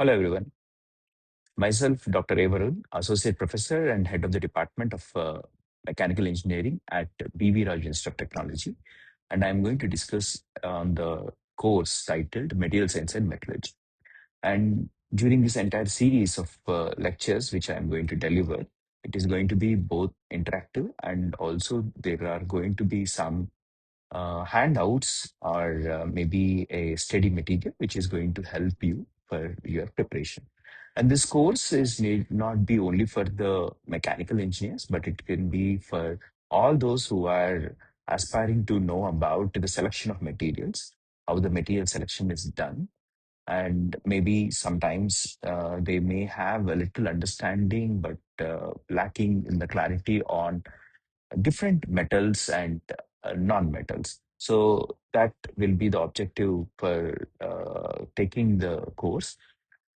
Hello, everyone. Myself, Dr. Avarun, Associate Professor and Head of the Department of Mechanical Engineering at BV Raju Institute of Technology. And I'm going to discuss on the course titled Material Science and Metallurgy. And during this entire series of lectures, which I'm going to deliver, it is going to be both interactive and also there are going to be some handouts or maybe a study material which is going to help you for your preparation. And this course is need not be only for the mechanical engineers, but it can be for all those who are aspiring to know about the selection of materials, how the material selection is done, and maybe sometimes they may have a little understanding but lacking in the clarity on different metals and non-metals. So that will be the objective for taking the course.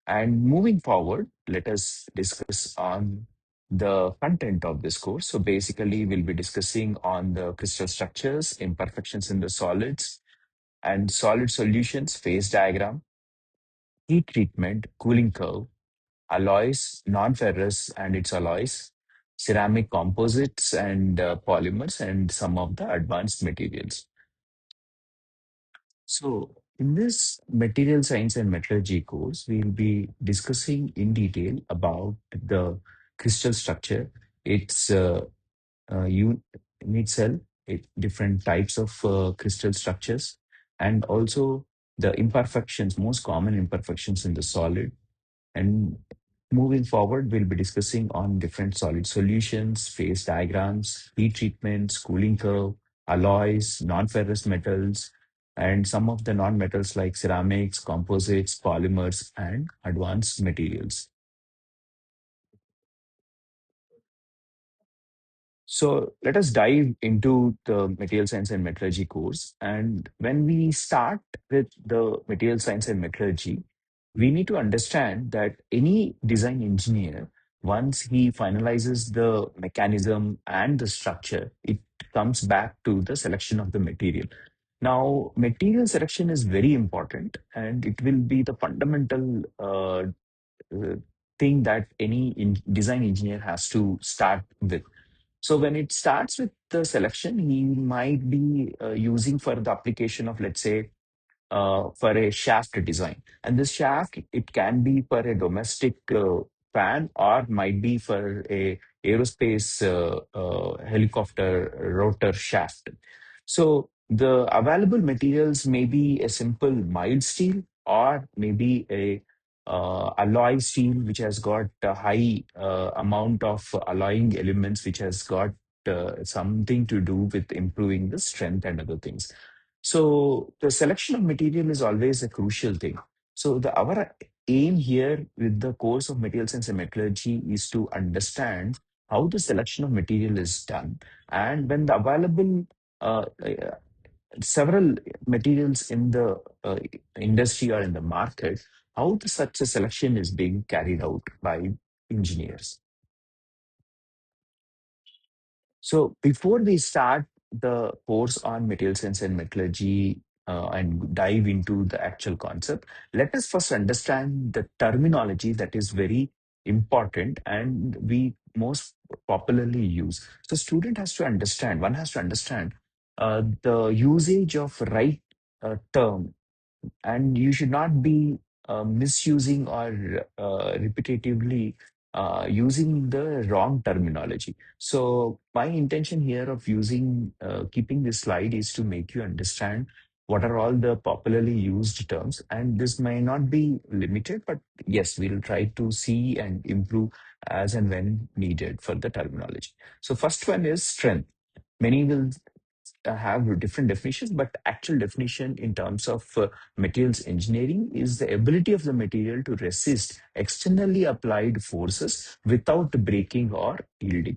And moving forward, let us discuss on the content of this course. So basically, we'll be discussing on the crystal structures, imperfections in the solids, and solid solutions, phase diagram, heat treatment, cooling curve, alloys, non-ferrous and its alloys, ceramic composites and polymers, and some of the advanced materials. So, in this material science and metallurgy course, we'll be discussing in detail about the crystal structure, its unit cell, different types of crystal structures, and also the imperfections, most common imperfections in the solid, and moving forward, we'll be discussing on different solid solutions, phase diagrams, heat treatments, cooling curve, alloys, non-ferrous metals, and some of the non-metals like ceramics, composites, polymers, and advanced materials. So let us dive into the material science and metallurgy course. And when we start with the material science and metallurgy, we need to understand that any design engineer, once he finalizes the mechanism and the structure, it comes back to the selection of the material. Now, material selection is very important and it will be the fundamental uh, thing that any design engineer has to start with. So when it starts with the selection, he might be using for the application of, let's say, for a shaft design. And this shaft, it can be for a domestic fan or might be for a aerospace helicopter rotor shaft. So the available materials may be a simple mild steel or maybe a alloy steel which has got a high amount of alloying elements which has got something to do with improving the strength and other things. So the selection of material is always a crucial thing. So our aim here with the course of material science and metallurgy is to understand how the selection of material is done, and when the available several materials in the industry or in the market, how such a selection is being carried out by engineers. So before we start the course on material science and metallurgy and dive into the actual concept, let us first understand the terminology that is very important and we most popularly use. So student has to understand, one has to understand the usage of right term, and you should not be misusing or repetitively using the wrong terminology. So my intention here of using keeping this slide is to make you understand what are all the popularly used terms, and this may not be limited, but yes, we'll try to see and improve as and when needed for the terminology. So first one is strength. Many will have different definitions, but actual definition in terms of materials engineering is the ability of the material to resist externally applied forces without breaking or yielding.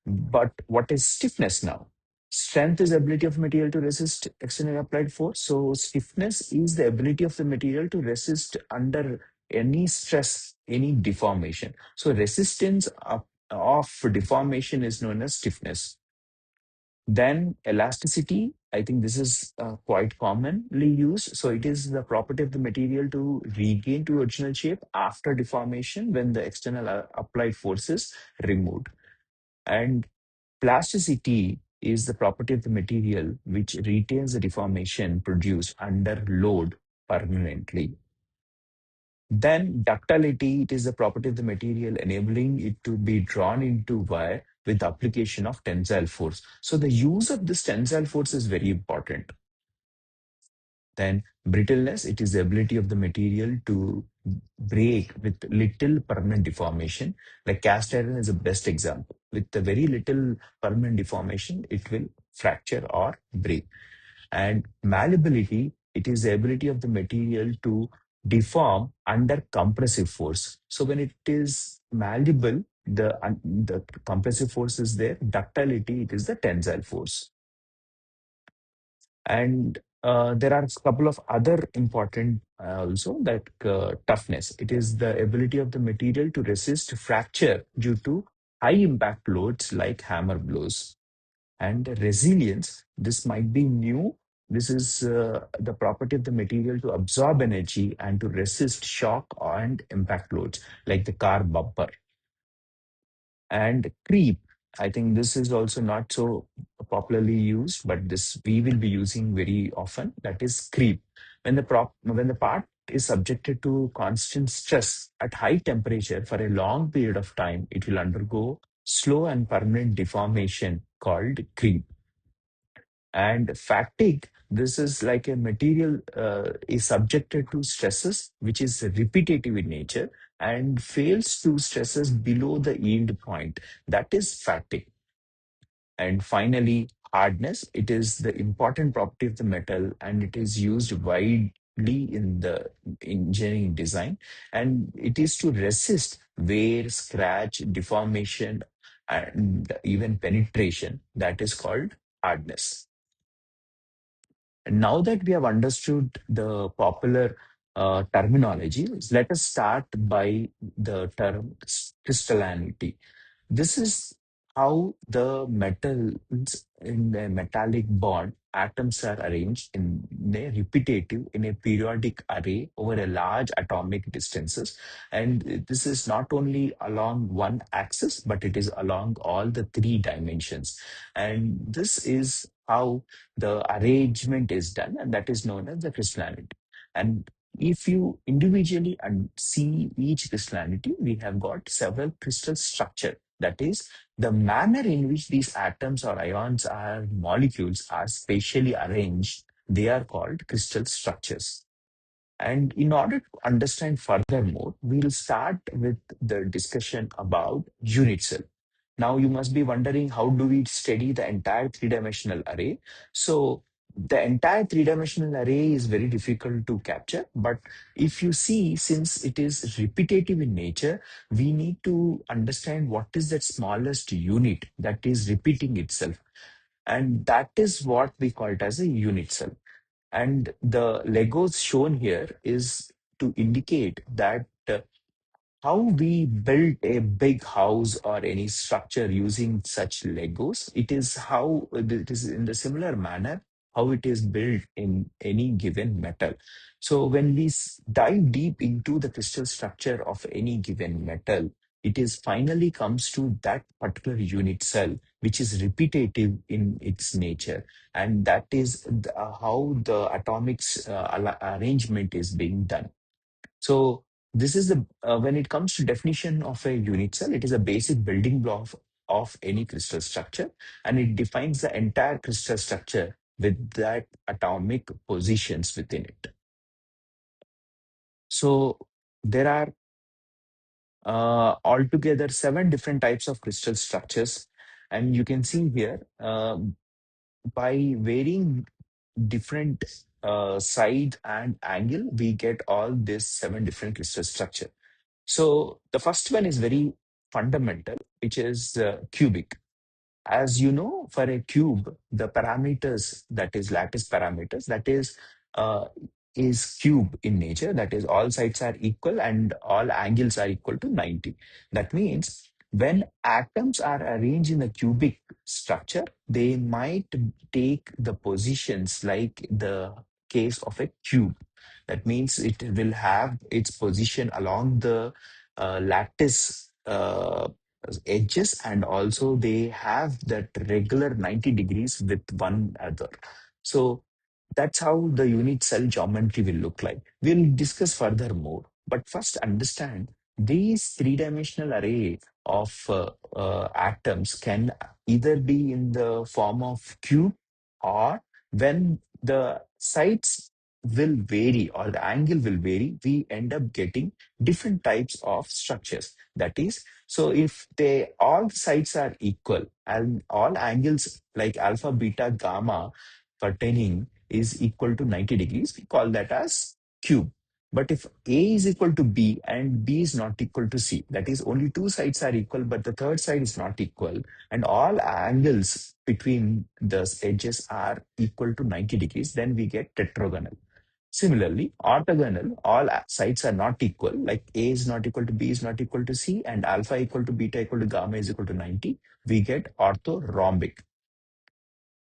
But what is stiffness now? Strength is ability of material to resist externally applied force. So stiffness is the ability of the material to resist under any stress, any deformation. So resistance of deformation is known as stiffness. Then elasticity. I think this is quite commonly used. So it is the property of the material to regain to original shape after deformation when the external applied force is removed. And plasticity is the property of the material which retains the deformation produced under load permanently. Then ductility, it is the property of the material enabling it to be drawn into wire with application of tensile force. So the use of this tensile force is very important. Then brittleness, it is the ability of the material to break with little permanent deformation. Like cast iron is the best example. With the very little permanent deformation, it will fracture or break. And malleability, it is the ability of the material to deform under compressive force. So when it is malleable, the compressive force is there. Ductility, it is the tensile force. And there are a couple of other important also, that toughness. It is the ability of the material to resist fracture due to high impact loads like hammer blows. And resilience, this might be new. This is the property of the material to absorb energy and to resist shock and impact loads like the car bumper. And creep, I think this is also not so popularly used, but this we will be using very often. That is creep. When the part is subjected to constant stress at high temperature for a long period of time, it will undergo slow and permanent deformation called creep. And fatigue, this is like a material is subjected to stresses which is repetitive in nature and fails to stresses below the yield point. That is fatigue. And finally, hardness. It is the important property of the metal and it is used widely in the engineering design. And it is to resist wear, scratch, deformation, and even penetration. That is called hardness. And now that we have understood the popular terminology, let us start by the term crystallinity. This is how the metals in a metallic bond atoms are arranged in a periodic array over a large atomic distances. And this is not only along one axis, but it is along all the three dimensions. And this is how the arrangement is done, and that is known as the crystallinity. And if you individually and see each crystallinity, we have got several crystal structure. That is the manner in which these atoms or ions or molecules are spatially arranged. They are called crystal structures. And in order to understand furthermore, we'll start with the discussion about unit cell. Now you must be wondering, how do we study the entire three-dimensional array? So the entire three-dimensional array is very difficult to capture, but if you see, since it is repetitive in nature, we need to understand what is that smallest unit that is repeating itself. And that is what we call it as a unit cell. And the Legos shown here is to indicate that how we built a big house or any structure using such Legos. It is how it is in the similar manner how it is built in any given metal. So when we dive deep into the crystal structure of any given metal, it is finally comes to that particular unit cell, which is repetitive in its nature. And that is how the atomic arrangement is being done. So this is the when it comes to definition of a unit cell, it is a basic building block of any crystal structure, and it defines the entire crystal structure with that atomic positions within it. So there are altogether seven different types of crystal structures, and you can see here by varying different side and angle, we get all these seven different crystal structure. So the first one is very fundamental, which is cubic. As you know, for a cube, the parameters, that is lattice parameters, uh, is cube in nature. That is all sides are equal and all angles are equal to 90. That means When atoms are arranged in a cubic structure, they might take the positions like the case of a cube. That means it will have its position along the lattice edges, and also they have that regular 90 degrees with one other. So that's how the unit cell geometry will look like. We'll discuss further more. But first, understand these three-dimensional array of atoms can either be in the form of cube, or when the sides will vary or the angle will vary, we end up getting different types of structures. That is, so if they all sides are equal and all angles like alpha, beta, gamma pertaining is equal to 90 degrees, we call that as cube. But if A is equal to B and B is not equal to C, that is only two sides are equal, but the third side is not equal, and all angles between the edges are equal to 90 degrees, then we get tetragonal. Similarly, orthogonal, all sides are not equal, like A is not equal to B is not equal to C, and alpha equal to beta equal to gamma is equal to 90, we get orthorhombic.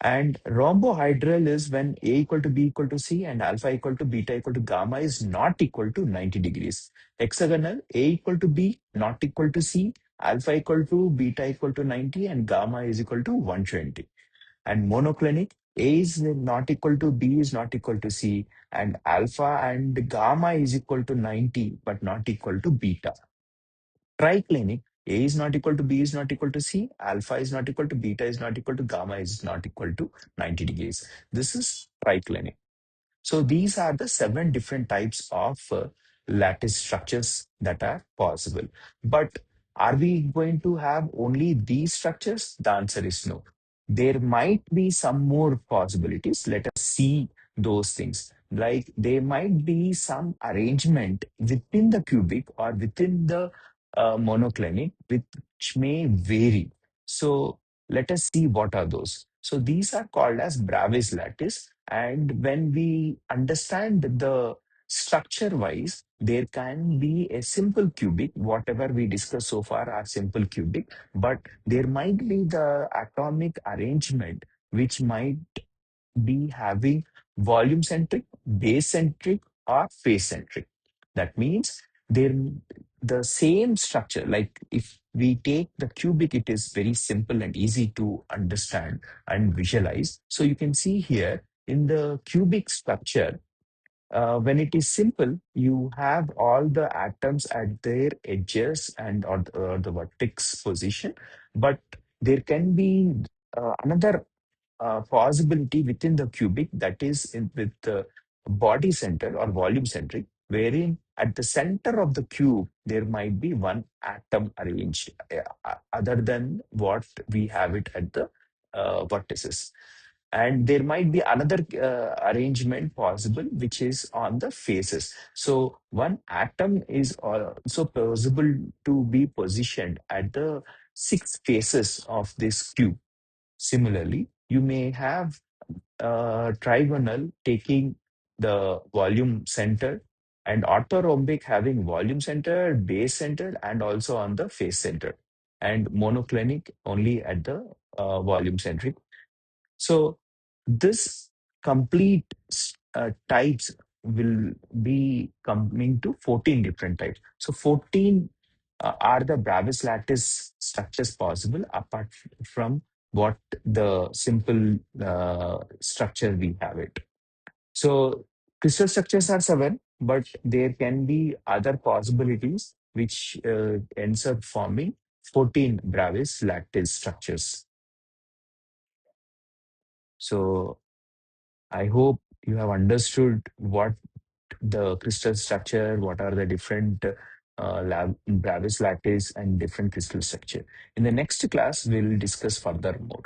And rhombohedral is when A equal to B equal to C and alpha equal to beta equal to gamma is not equal to 90 degrees. Hexagonal, A equal to B, not equal to C, alpha equal to beta equal to 90, and gamma is equal to 120. And monoclinic, A is not equal to B is not equal to C, and alpha and gamma is equal to 90 but not equal to beta. Triclinic, A is not equal to B is not equal to C, alpha is not equal to beta is not equal to gamma is not equal to 90 degrees. This is triclinic. So these are the seven different types of lattice structures that are possible. But are we going to have only these structures? The answer is no. There might be some more possibilities. Let us see those things. Like there might be some arrangement within the cubic or within the monoclinic, which may vary. So let us see what are those. So these are called as Bravais lattice. And when we understand the structure wise, there can be a simple cubic. Whatever we discussed so far are simple cubic, but there might be the atomic arrangement which might be having volume centric, base centric, or phase centric. That means there the same structure. Like if we take the cubic, it is very simple and easy to understand and visualize. So you can see here in the cubic structure, when it is simple, you have all the atoms at their edges and or the vertex position, but there can be another possibility within the cubic, that is with the body center or volume centric, wherein at the center of the cube there might be one atom arranged other than what we have it at the vertices. And there might be another arrangement possible which is on the faces. So one atom is also possible to be positioned at the six faces of this cube. Similarly, you may have trigonal taking the volume center, and orthorhombic having volume center, base center, and also on the face center, and monoclinic only at the volume centric. So this complete types will be coming to 14 different types. So 14 are the Bravais lattice structures possible apart from what the simple structure we have it. So crystal structures are seven, but there can be other possibilities which ends up forming 14 Bravais lattice structures. So I hope you have understood what the crystal structure, what are the different Bravais lattice and different crystal structure. In the next class, we'll discuss further more.